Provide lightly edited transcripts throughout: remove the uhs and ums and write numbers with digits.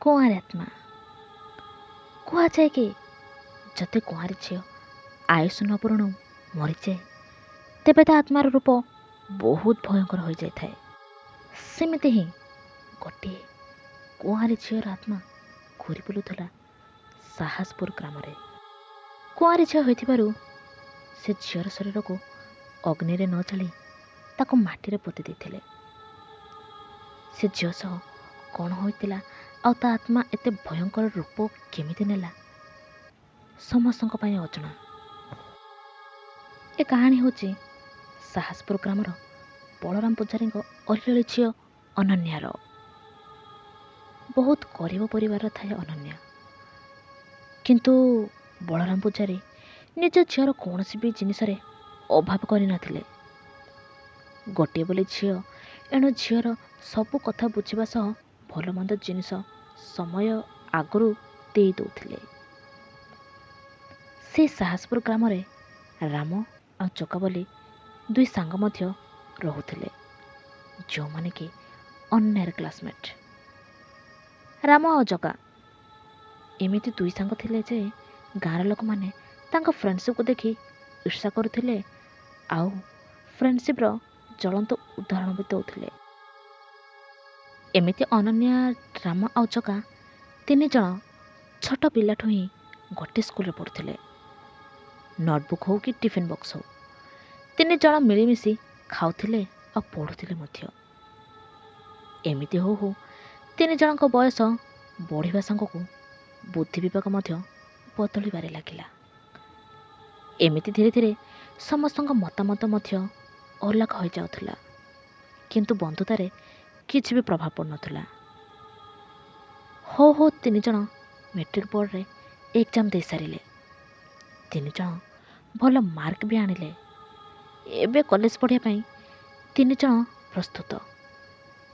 କୁଆଁରୀ ଆତ୍ମା। କୁହାଯାଏ କି ଯଦି କୁଆଁରୀ ଝିଅ ଆୟୁଷ ନ ପୂରଣ ମରିଯାଏ ତେବେ ତା ଆତ୍ମାର ରୂପ ବହୁତ ଭୟଙ୍କର ହୋଇଯାଇଥାଏ। ସେମିତି ହିଁ ଗୋଟିଏ କୁଆଁରୀ ଝିଅର ଆତ୍ମା ଘୁରି ବୁଲୁଥିଲା ସାହସପୁର ଗ୍ରାମରେ। କୁଆଁରୀ ଝିଅ ହୋଇଥିବାରୁ ସେ ଝିଅର ଶରୀରକୁ ଅଗ୍ନିରେ ନ ଜାଳି ତାକୁ ମାଟିରେ ପୋତି ଦେଇଥିଲେ। ସେ ଝିଅ ସହ କ'ଣ ହୋଇଥିଲା ଆଉ ତା ଆତ୍ମା ଏତେ ଭୟଙ୍କର ରୂପ କେମିତି ନେଲା ସମସ୍ତଙ୍କ ପାଇଁ ଅଜଣା। ଏ କାହାଣୀ ହେଉଛି ସାହସପୁର ଗ୍ରାମର ବଳରାମ ପୂଜାରୀଙ୍କ ଅଲିଅଳି ଝିଅ ଅନନ୍ୟାର। ବହୁତ ଗରିବ ପରିବାରର ଥାଏ ଅନନ୍ୟା, କିନ୍ତୁ ବଳରାମ ପୂଜାରୀ ନିଜ ଝିଅର କୌଣସି ବି ଜିନିଷରେ ଅଭାବ କରିନଥିଲେ। ଗୋଟିଏ ବୋଲି ଝିଅ, ଏଣୁ ଝିଅର ସବୁ କଥା ବୁଝିବା ସହ ଭଲ ମନ୍ଦ ଜିନିଷ ସମୟ ଆଗରୁ ଦେଇ ଦେଉଥିଲେ। ସେ ସାହସପୁର ଗ୍ରାମରେ ରାମ ଆଉ ଚକା ବୋଲି ଦୁଇ ସାଙ୍ଗ ମଧ୍ୟ ରହୁଥିଲେ, ଯେଉଁମାନେ କି ଅନ୍ୟାର କ୍ଲାସମେଟ୍। ରାମ ଆଉ ଜଗା ଏମିତି ଦୁଇ ସାଙ୍ଗ ଥିଲେ ଯେ ଗାଁର ଲୋକମାନେ ତାଙ୍କ ଫ୍ରେଣ୍ଡସିପ୍କୁ ଦେଖି ଈର୍ଷା କରୁଥିଲେ ଆଉ ଫ୍ରେଣ୍ଡସିପ୍ର ଜ୍ୱଳନ୍ତ ଉଦାହରଣ ବି ଦେଉଥିଲେ। ଏମିତି ଅନନ୍ୟା, ରାମ ଆଉ ଜଗା ତିନି ଜଣ ଛୋଟ ପିଲାଠୁ ହିଁ ଗୋଟିଏ ସ୍କୁଲରେ ପଢ଼ୁଥିଲେ। ନୋଟବୁକ୍ ହେଉ କି ଟିଫିନ୍ ବକ୍ସ ହେଉ, ତିନି ଜଣ ମିଳିମିଶି ଖାଉଥିଲେ ଆଉ ପଢ଼ୁଥିଲେ ମଧ୍ୟ। ଏମିତି ହଉ ହଉ ତିନି ଜଣଙ୍କ ବୟସ ବଢ଼ିବା ସାଙ୍ଗକୁ ବୁଦ୍ଧି ବିବେକ ମଧ୍ୟ ବଦଳିବାରେ ଲାଗିଲା। ଏମିତି ଧୀରେ ଧୀରେ ସମସ୍ତଙ୍କ ମତାମତ ମଧ୍ୟ ଅଲଗା ହୋଇଯାଉଥିଲା, କିନ୍ତୁ ବନ୍ଧୁତାରେ କିଛି ବି ପ୍ରଭାବ ପଡ଼ୁନଥିଲା। ହଉ ହଉ ତିନି ଜଣ ମେଟ୍ରିକ୍ ବୋର୍ଡ଼ରେ ଏକ୍ଜାମ୍ ଦେଇସାରିଲେ। ତିନି ଜଣ ଭଲ ମାର୍କ ବି ଆଣିଲେ। ଏବେ କଲେଜ ପଢ଼ିବା ପାଇଁ ତିନି ଜଣ ପ୍ରସ୍ତୁତ।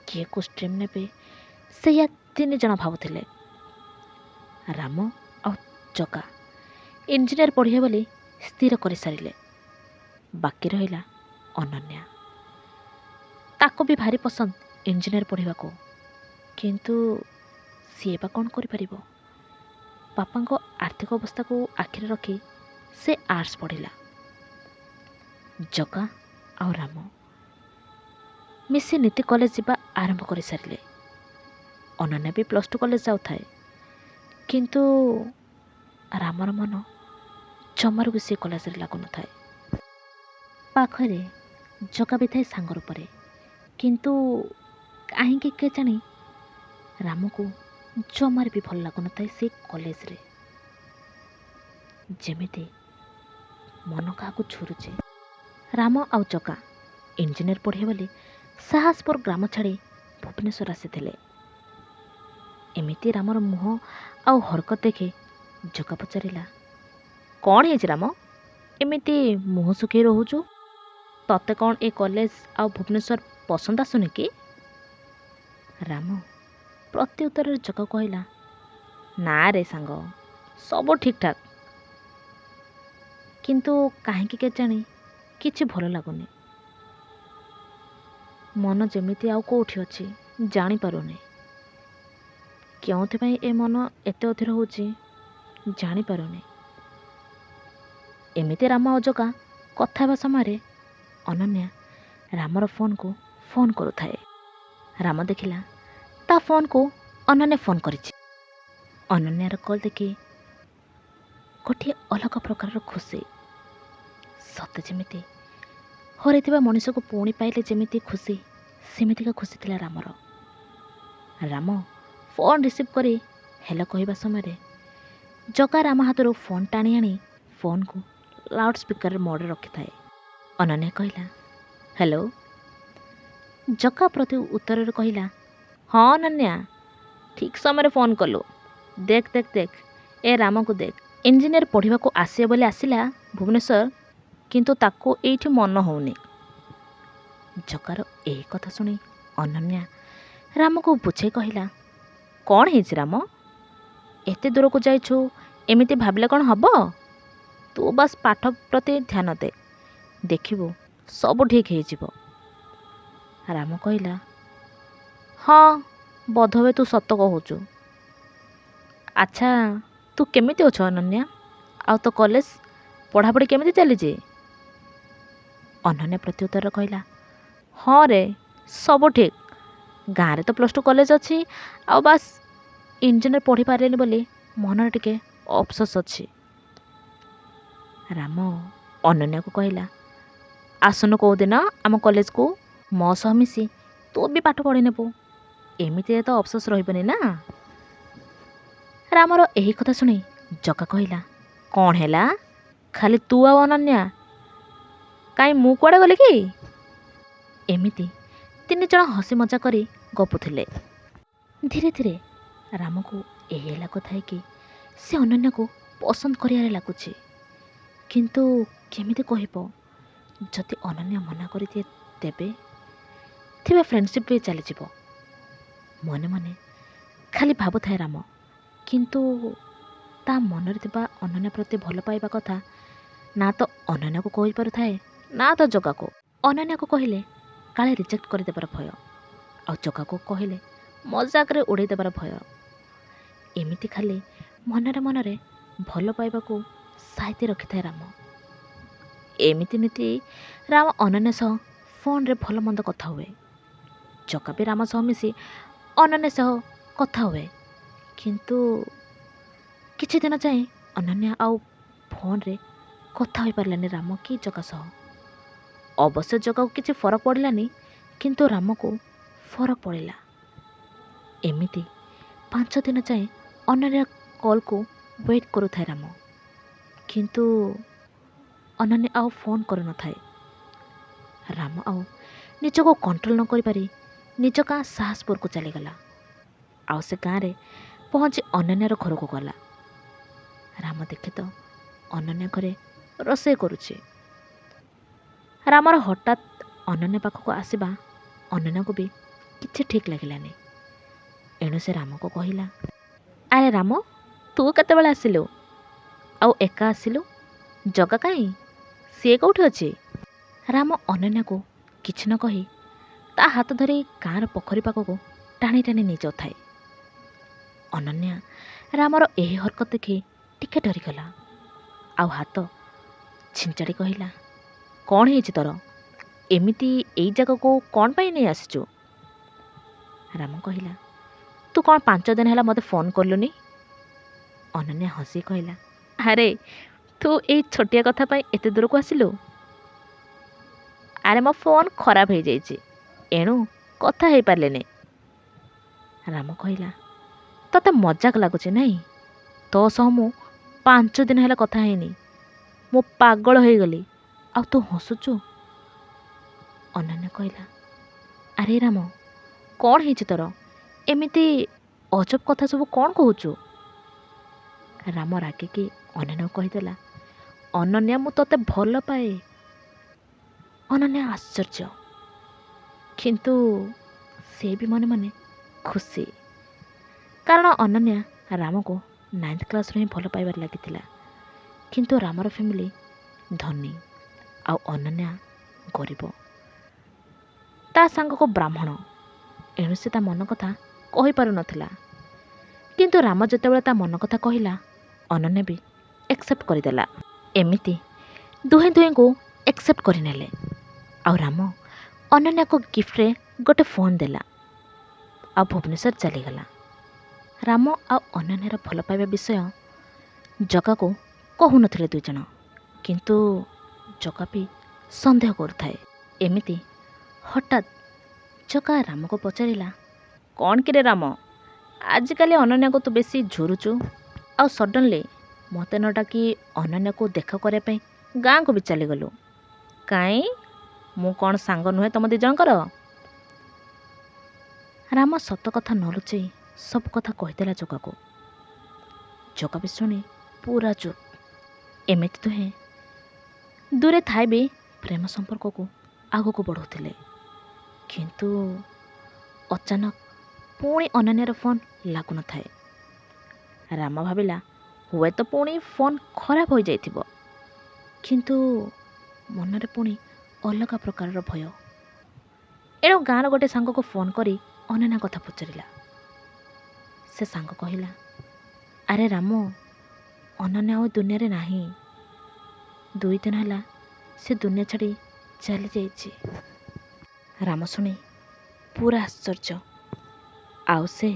କିଏ କେଉଁ ଷ୍ଟ୍ରିମ୍ ନେବେ ସେଇଆ ତିନି ଜଣ ଭାବୁଥିଲେ। ରାମ ଆଉ ଜଗା ଇଞ୍ଜିନିୟର ପଢ଼ିବେ ବୋଲି ସ୍ଥିର କରିସାରିଲେ। ବାକି ରହିଲା ଅନନ୍ୟା। ତାକୁ ବି ଭାରି ପସନ୍ଦ ଇଞ୍ଜିନିୟର ପଢ଼ିବାକୁ, କିନ୍ତୁ ସିଏ ବା କ'ଣ କରିପାରିବ। ବାପାଙ୍କ ଆର୍ଥିକ ଅବସ୍ଥାକୁ ଆଖିରେ ରଖି ସେ ଆର୍ଟ୍ସ ପଢ଼ିଲା। ଜଗା ଆଉ ରାମ ମିଶି ନୀତି କଲେଜ ଯିବା ଆରମ୍ଭ କରିସାରିଲେ। ଅନନ୍ୟା ବି +2 କଲେଜ ଯାଉଥାଏ, କିନ୍ତୁ ରାମର ମନ ଜମାରୁ ବି ସେ କଲେଜରେ ଲାଗୁନଥାଏ। ପାଖରେ ଜଗା ବି ଥାଏ ସାଙ୍ଗ ରୂପରେ, କିନ୍ତୁ କାହିଁକି କେଜାଣି ରାମକୁ ଜମାରୁ ବି ଭଲ ଲାଗୁନଥାଏ ସେ କଲେଜରେ। ଯେମିତି ମନ କାହାକୁ ଝୁରୁଛି। ରାମ ଆଉ ଜଗା ଇଞ୍ଜିନିୟର ପଢ଼ିବେ ବୋଲି ସାହସପୁର ଗ୍ରାମ ଛାଡ଼ି ଭୁବନେଶ୍ୱର ଆସିଥିଲେ। ଏମିତି ରାମର ମୁହଁ ଆଉ ହରକତ ଦେଖି ଜଗା ପଚାରିଲା, କ'ଣ ହେଇଛି ରାମ, ଏମିତି ମୁହଁ ଶୁଖେଇ ରହୁଛୁ? ତତେ କ'ଣ ଏ କଲେଜ ଆଉ ଭୁବନେଶ୍ୱର ପସନ୍ଦ ଆସୁନି କି? ରାମ ପ୍ରତି ଉତ୍ତରରେ ଜଗା କହିଲା, ନା ରେ ସାଙ୍ଗ, ସବୁ ଠିକ୍ ଠାକ୍, କିନ୍ତୁ କାହିଁକି କେଜାଣି କିଛି ଭଲ ଲାଗୁନି। ମନ ଯେମିତି ଆଉ କେଉଁଠି ଅଛି ଜାଣିପାରୁନି। କେଉଁଥିପାଇଁ ଏ ମନ ଏତେ ଅଧୀର ହେଉଛି ଜାଣିପାରୁନି। ଏମିତି ରାମ ଆଉ ଜଗା କଥା ହେବା ସମୟରେ ଅନନ୍ୟା ରାମର ଫୋନ୍କୁ ଫୋନ୍ କରୁଥାଏ। ରାମ ଦେଖିଲା ତା ଫୋନ୍କୁ ଅନନ୍ୟା ଫୋନ୍ କରିଛି। ଅନନ୍ୟାର କଲ୍ ଦେଖି ଗୋଟିଏ ଅଲଗା ପ୍ରକାରର ଖୁସି। ସତେ ଯେମିତି ହରାଇଥିବା ମଣିଷକୁ ପୁଣି ପାଇଲେ ଯେମିତି ଖୁସି, ସେମିତିକା ଖୁସି ଥିଲା ରାମର। ରାମ ଫୋନ୍ ରିସିଭ୍ କରି ହେଲୋ କହିବା ସମୟରେ ଜଗା ରାମ ହାତରୁ ଫୋନ୍ ଟାଣି ଆଣି ଫୋନ୍କୁ ଲାଉଡ଼ ସ୍ପିକର ମୋଡ଼ରେ ରଖିଥାଏ। ଅନନ୍ୟା କହିଲା, ହ୍ୟାଲୋ। ଜଗା ପ୍ରତି ଉତ୍ତରରେ କହିଲା, ହଁ ଅନନ୍ୟା, ଠିକ୍ ସମୟରେ ଫୋନ୍ କଲୁ। ଦେଖ ଦେଖ ଦେଖ, ଏ ରାମକୁ ଦେଖ, ଇଞ୍ଜିନିୟର ପଢ଼ିବାକୁ ଆସିବ ବୋଲି ଆସିଲା ଭୁବନେଶ୍ୱର, କିନ୍ତୁ ତାକୁ ଏଇଠି ମନ ହେଉନି। ଜଗାର ଏହି କଥା ଶୁଣି ଅନନ୍ୟା ରାମକୁ ବୁଝେଇ କହିଲା, କ'ଣ ହେଇଛି ରାମ, ଏତେ ଦୂରକୁ ଯାଇଛୁ, ଏମିତି ଭାବିଲେ କ'ଣ ହବ? ତୁ ବାସ୍ ପାଠ ପ୍ରତି ଧ୍ୟାନ ଦେ, ଦେଖିବୁ ସବୁ ଠିକ୍ ହେଇଯିବ। ରାମ କହିଲା, ହଁ ବୋଧହୁଏ ତୁ ସତ କହୁଛୁ, ଆଚ୍ଛା, ତୁ କେମିତି ଅଛୁ ଅନନ୍ୟା? ଆଉ ତୋ କଲେଜ ପଢ଼ାପଢ଼ି କେମିତି ଚାଲିଛି? ଅନନ୍ୟା ପ୍ରତ୍ୟୁତ୍ତର କହିଲା, ହଁ ରେ, ସବୁ ଠିକ୍। ଗାଁରେ ତ +2 କଲେଜ ଅଛି, ଆଉ ବାସ୍ ଇଞ୍ଜିନିୟର ପଢ଼ିପାରିଲିନି ବୋଲି ମନରେ ଟିକେ ଅଫସୋସ ଅଛି। ରାମ ଅନନ୍ୟାକୁ କହିଲା, ଆସୁନୁ କେଉଁଦିନ ଆମ କଲେଜକୁ, ମୋ ସହ ମିଶି ତୁ ବି ପାଠ ପଢ଼ି ନେବୁ। ଏମିତିରେ ତ ଅଫସୋସ ରହିବନି ନା। ରାମର ଏହି କଥା ଶୁଣି ଜଗା କହିଲା, କ'ଣ ହେଲା? ଖାଲି ତୁ ଆଉ ଅନନ୍ୟା? କାଇଁ ମୁଁ କୁଆଡ଼େ ଗଲି କି? ଏମିତି 3 ଜଣ ହସି ମଜା କରି ଗପୁଥିଲେ। ଧୀରେ ଧୀରେ ରାମକୁ ଏହି ଲାଗୁଥାଏ କି ସେ ଅନନ୍ୟାକୁ ପସନ୍ଦ କରିବାରେ ଲାଗୁଛି। କିନ୍ତୁ କେମିତି କହିବ? ଯଦି ଅନନ୍ୟା ମନା କରିଦିଏ ତେବେ ଥିବା ଫ୍ରେଣ୍ଡସିପ୍ ବି ଚାଲିଯିବ। ମନେ ମନେ ଖାଲି ଭାବୁଥାଏ ରାମ। କିନ୍ତୁ ତା ମନରେ ଥିବା ଅନନ୍ୟା ପ୍ରତି ଭଲ ପାଇବା କଥା ନା ତ ଅନନ୍ୟାକୁ କହିପାରୁଥାଏ ନା ତ ଜଗାକୁ। ଅନନ୍ୟାକୁ କହିଲେ କାଳେ ରିଜେକ୍ଟ କରିଦେବାର ଭୟ, ଆଉ ଜଗାକୁ କହିଲେ ମଜାକରେ ଉଡ଼େଇ ଦେବାର ଭୟ। ଏମିତି ଖାଲି ମନରେ ମନରେ ଭଲ ପାଇବାକୁ ସାଇତି ରଖିଥାଏ ରାମ। ଏମିତି ନୀତି ରାମ ଅନନ୍ୟା ସହ ଫୋନରେ ଭଲ ମନ୍ଦ କଥା ହୁଏ। ଜଗା ବି ରାମ ସହ ମିଶି ଅନନ୍ୟା ସହ କଥା ହୁଏ। କିନ୍ତୁ କିଛି ଦିନ ଯାଏଁ ଅନନ୍ୟା ଆଉ ଫୋନରେ କଥା ହୋଇପାରିଲାନି ରାମ କି ଜଗା ସହ। ଅବଶ୍ୟ ଜଗାକୁ କିଛି ଫରକ ପଡ଼ିଲାନି, କିନ୍ତୁ ରାମକୁ ଫରକ ପଡ଼ିଲା। ଏମିତି 5 ଦିନ ଯାଏଁ ଅନନ୍ୟା କଲ୍କୁ ୱେଟ୍ କରୁଥାଏ ରାମ। କିନ୍ତୁ ଅନନ୍ୟା ଆଉ ଫୋନ୍ କରୁନଥାଏ। ରାମ ଆଉ ନିଜକୁ କଣ୍ଟ୍ରୋଲ ନ କରିପାରି ନିଜ ଗାଁ ସାହସପୁରକୁ ଚାଲିଗଲା। ଆଉ ସେ ଗାଁରେ ପହଞ୍ଚି ଅନନ୍ୟାର ଘରକୁ ଗଲା। ରାମ ଦେଖେ ତ ଅନନ୍ୟା ଘରେ ରୋଷେଇ କରୁଛି। ରାମର ହଠାତ୍ ଅନନ୍ୟା ପାଖକୁ ଆସିବା ଅନନ୍ୟାକୁ ବି କିଛି ଠିକ୍ ଲାଗିଲାନି। ଏଣୁ ସେ ରାମକୁ କହିଲା, ଆରେ ରାମ, ତୁ କେତେବେଳେ ଆସିଲୁ? ଆଉ ଏକା ଆସିଲୁ? ଜଗା କାହିଁ? ସିଏ କେଉଁଠି ଅଛି? ରାମ ଅନନ୍ୟାକୁ କିଛି ନ କହି ତା ହାତ ଧରି ଗାଁର ପୋଖରୀ ପାଖକୁ ଟାଣି ଟାଣି ନେଇଯାଉଥାଏ। ଅନନ୍ୟା ରାମର ଏହି ହରକତ ଦେଖି ଟିକେ ଡରିଗଲା। ଆଉ ହାତ ଛିଞ୍ଚାଡ଼ି କହିଲା, କ'ଣ ହେଇଛି ତୋର? ଏମିତି ଏଇ ଜାଗାକୁ କ'ଣ ପାଇଁ ନେଇ ଆସିଛୁ? ରାମ କହିଲା, ତୁ କ'ଣ 5 ଦିନ ହେଲା ମୋତେ ଫୋନ୍ କଲୁନି? ଅନନ୍ୟା ହସି କହିଲା, ଆରେ ତୁ ଏଇ ଛୋଟିଆ କଥା ପାଇଁ ଏତେ ଦୂରକୁ ଆସିଲୁ? ଆରେ ମୋ ଫୋନ୍ ଖରାପ ହେଇଯାଇଛି, ଏଣୁ କଥା ହେଇପାରିଲିନି। ରାମ କହିଲା, ତତେ ମଜାକ ଲାଗୁଛି ନାଇଁ? ତୋ ସହ ମୁଁ 5 ଦିନ ହେଲା କଥା ହେଇନି। ମୁଁ ପାଗଳ ହେଇଗଲି, ଆଉ ତୁ ହସୁଛୁ? ଅନନ୍ୟା କହିଲା, ଆରେ ରାମ, କ'ଣ ହେଇଛି ତୋର? ଏମିତି ଅଜବ କଥା ସବୁ କ'ଣ କହୁଛୁ? ରାମ ରାଗିକି ଅନନ୍ୟାକୁ କହିଦେଲା, ଅନନ୍ୟା, ମୁଁ ତୋତେ ଭଲ ପାଏ। ଅନନ୍ୟା ଆଶ୍ଚର୍ଯ୍ୟ, କିନ୍ତୁ ସେ ବି ମନେ ମନେ ଖୁସି। କାରଣ ଅନନ୍ୟା ରାମକୁ 9th କ୍ଲାସ୍ରୁ ହିଁ ଭଲ ପାଇବାରେ ଲାଗିଥିଲା। କିନ୍ତୁ ରାମର ଫ୍ୟାମିଲି ଧନୀ, ଆଉ ଅନନ୍ୟା ଗରିବ। ତା ସାଙ୍ଗକୁ ବ୍ରାହ୍ମଣ, ଏଣୁ ସେ ତା ମନ କଥା କହିପାରୁନଥିଲା। କିନ୍ତୁ ରାମ ଯେତେବେଳେ ତା ମନ କଥା କହିଲା, ଅନନ୍ୟା ବି ଏକ୍ସେପ୍ଟ କରିଦେଲା। ଏମିତି ଦୁହେଁ ଦୁହିଁଙ୍କୁ ଏକ୍ସେପ୍ଟ କରିନେଲେ। ଆଉ ରାମ ଅନନ୍ୟାକୁ ଗିଫ୍ଟରେ ଗୋଟେ ଫୋନ୍ ଦେଲା, ଆଉ ଭୁବନେଶ୍ୱର ଚାଲିଗଲା। ରାମ ଆଉ ଅନନ୍ୟାର ଭଲ ପାଇବା ବିଷୟ ଜଗାକୁ କହୁନଥିଲେ 2 ଜଣ। କିନ୍ତୁ ଜଗା ବି ସନ୍ଦେହ କରୁଥାଏ। ଏମିତି ହଠାତ୍ ଜଗା ରାମକୁ ପଚାରିଲା, କ'ଣ କିରେ ରାମ, ଆଜିକାଲି ଅନନ୍ୟାକୁ ତୁ ବେଶୀ ଝୁରୁଛୁ, ଆଉ ସଡନ୍ଲି ମୋତେ ନ ଡାକି ଅନନ୍ୟାକୁ ଦେଖା କରିବା ପାଇଁ ଗାଁକୁ ବି ଚାଲିଗଲୁ। କାଇଁ, ମୁଁ କ'ଣ ସାଙ୍ଗ ନୁହେଁ ତମ 2 ଜଣଙ୍କର? ରାମ ସତ କଥା ନ ଲୁଚେଇ ସବୁ କଥା କହିଦେଲା ଜଗାକୁ। ଜଗା ବି ଶୁଣି ପୁରା ଚୁପ୍। ଏମିତି ଦୁହେଁ ଦୂରେ ଥାଇ ବି ପ୍ରେମ ସମ୍ପର୍କକୁ ଆଗକୁ ବଢ଼ଉଥିଲେ। କିନ୍ତୁ ଅଚାନକ ପୁଣି ଅନନ୍ୟାର ଫୋନ୍ ଲାଗୁନଥାଏ। ରାମ ଭାବିଲା ହୁଏତ ପୁଣି ଫୋନ୍ ଖରାପ ହୋଇଯାଇଥିବ। କିନ୍ତୁ ମନରେ ପୁଣି ଅଲଗା ପ୍ରକାରର ଭୟ। ଏଣୁ ଗାଁର ଗୋଟେ ସାଙ୍ଗକୁ ଫୋନ୍ କରି ଅନନ୍ୟା କଥା ପଚାରିଲା। ସେ ସାଙ୍ଗ କହିଲା, ଆରେ ରାମ, ଅନନ୍ୟା ଆଉ ଦୁନିଆରେ ନାହିଁ। 2 ଦିନ ହେଲା ସେ ଦୁନିଆ ଛାଡ଼ି ଚାଲି ଯାଇଛି। ରାମ ଶୁଣି ପୁରା ଆଶ୍ଚର୍ଯ୍ୟ। ଆଉ ସେ